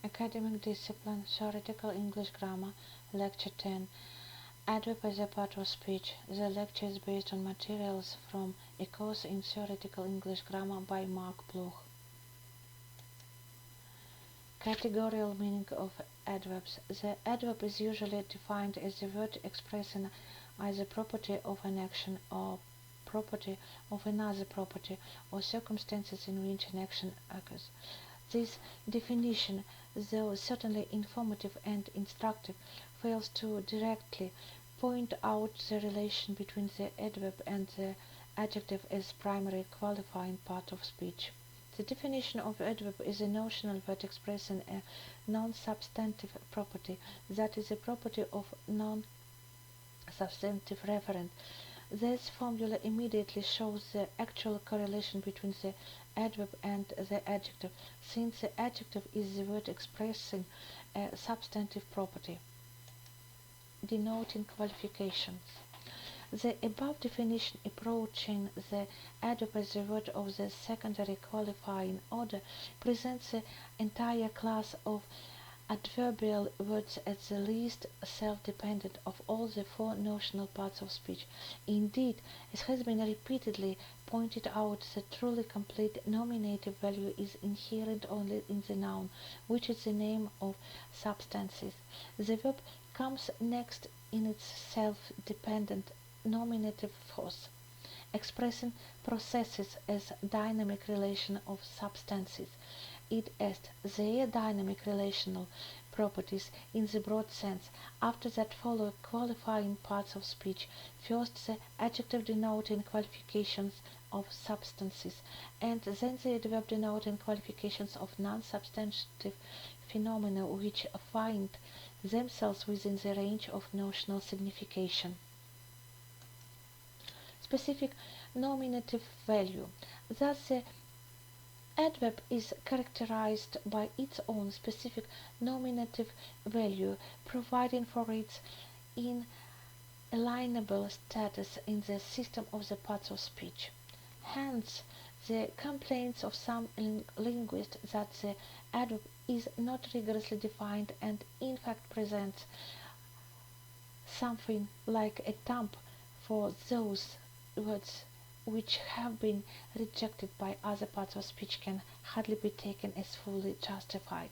Academic discipline, theoretical English grammar, lecture 10. Adverb as a part of speech. The lecture is based on materials from a course in theoretical English grammar by Mark Bloch. Categorial meaning of adverbs. The adverb is usually defined as the word expressing either property of an action or property of another property or circumstances in which an action occurs. This definition, though certainly informative and instructive, fails to directly point out the relation between the adverb and the adjective as primary qualifying part of speech. The definition of adverb is a notional word expressing a non-substantive property, that is, a property of non-substantive referent. This formula immediately shows the actual correlation between the adverb and the adjective, since the adjective is the word expressing a substantive property. Denoting qualifications. The above definition approaching the adverb as the word of the secondary qualifying order presents the entire class of adverbial words as the least self-dependent of all the four notional parts of speech. Indeed, as has been repeatedly pointed out, the truly complete nominative value is inherent only in the noun, which is the name of substances. The verb comes next in its self-dependent nominative force, expressing processes as dynamic relation of substances, i.e. their dynamic relational properties in the broad sense. After that follow qualifying parts of speech, first the adjective denoting qualifications of substances, and then the adverb denoting qualifications of non-substantive phenomena which find themselves within the range of notional signification. Specific nominative value. Thus the adverb is characterized by its own specific nominative value, providing for its inalienable status in the system of the parts of speech. Hence, the complaints of some linguists that the adverb is not rigorously defined and in fact presents something like a thumb for those words which have been rejected by other parts of speech can hardly be taken as fully justified.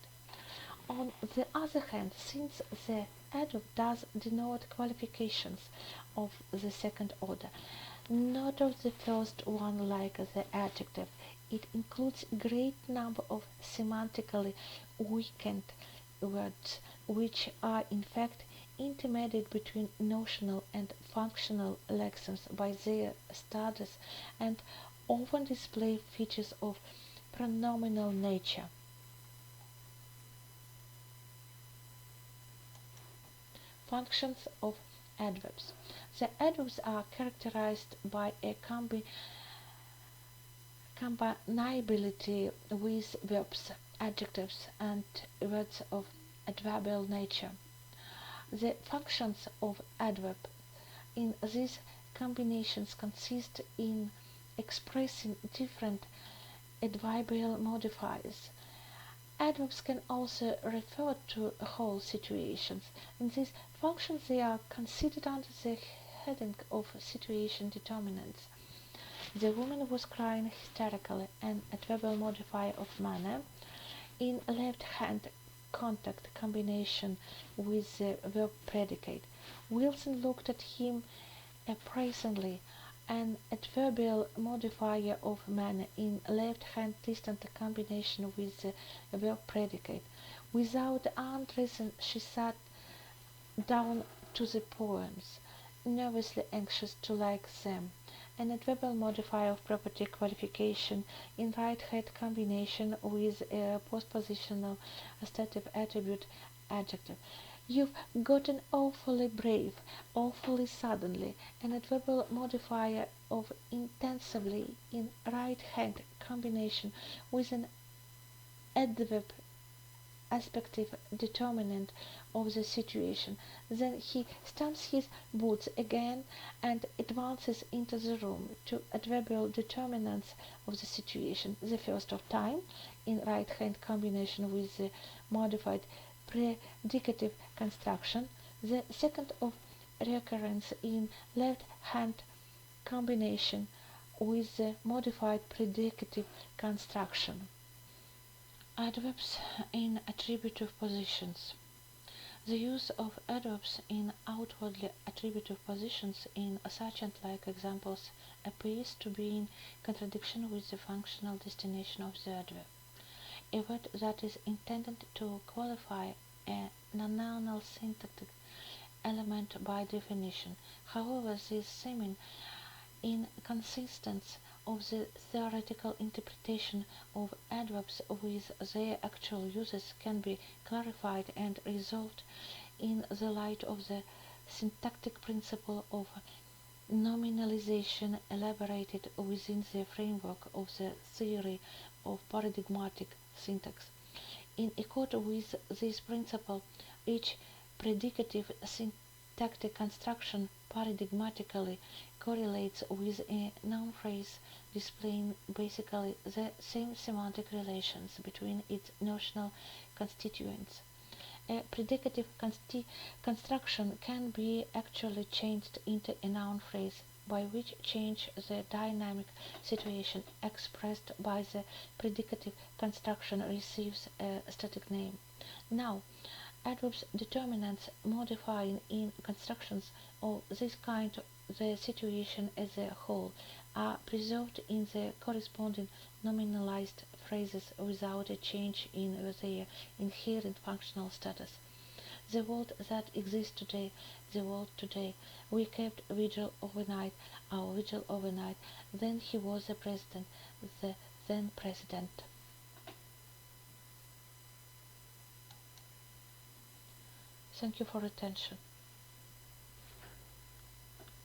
On the other hand, since the adverb does denote qualifications of the second order, not of the first one like the adjective, it includes a great number of semantically weakened words which are in fact intermediate between notional and functional lexemes by their status and often display features of pronominal nature. Functions of adverbs. The adverbs are characterized by a combinability with verbs, adjectives, and words of adverbial nature. The functions of adverb in these combinations consist in expressing different adverbial modifiers. Adverbs can also refer to whole situations. In these functions they are considered under the heading of situation determinants. The woman was crying hysterically, an adverbial modifier of manner, in left-hand contact combination with the verb predicate. Wilson looked at him appraisingly, an adverbial modifier of manner in left-hand distant combination with the verb predicate. Without undressing, she sat down to the poems, nervously anxious to like them. An adverbial modifier of property qualification in right-hand combination with a postpositional aesthetic attribute adjective. You've gotten awfully brave, awfully suddenly. An adverbial modifier of intensively in right-hand combination with an adverb aspective determinant of the situation. Then he stamps his boots again and advances into the room. Two adverbial determinants of the situation. The first of time, in right-hand combination with the modified predicative construction. The second of recurrence in left-hand combination with the modified predicative construction. Adverbs in attributive positions. The use of adverbs in outwardly attributive positions in such and like examples appears to be in contradiction with the functional destination of the adverb. A word that is intended to qualify a nominal syntactic element by definition. However, this seeming inconsistence of the theoretical interpretation of adverbs with their actual uses can be clarified and resolved in the light of the syntactic principle of nominalization elaborated within the framework of the theory of paradigmatic syntax. In accord with this principle, each predicative syntactic construction paradigmatically correlates with a noun phrase displaying basically the same semantic relations between its notional constituents. A predicative construction can be actually changed into a noun phrase, by which change the dynamic situation expressed by the predicative construction receives a static name. Now, adverbs determinants modifying in constructions of this kind the situation as a whole are preserved in the corresponding nominalized phrases without a change in their inherent functional status. The world that exists today, the world today. We kept vigil overnight, our vigil overnight. Then he was the president, the then president. Thank you for attention.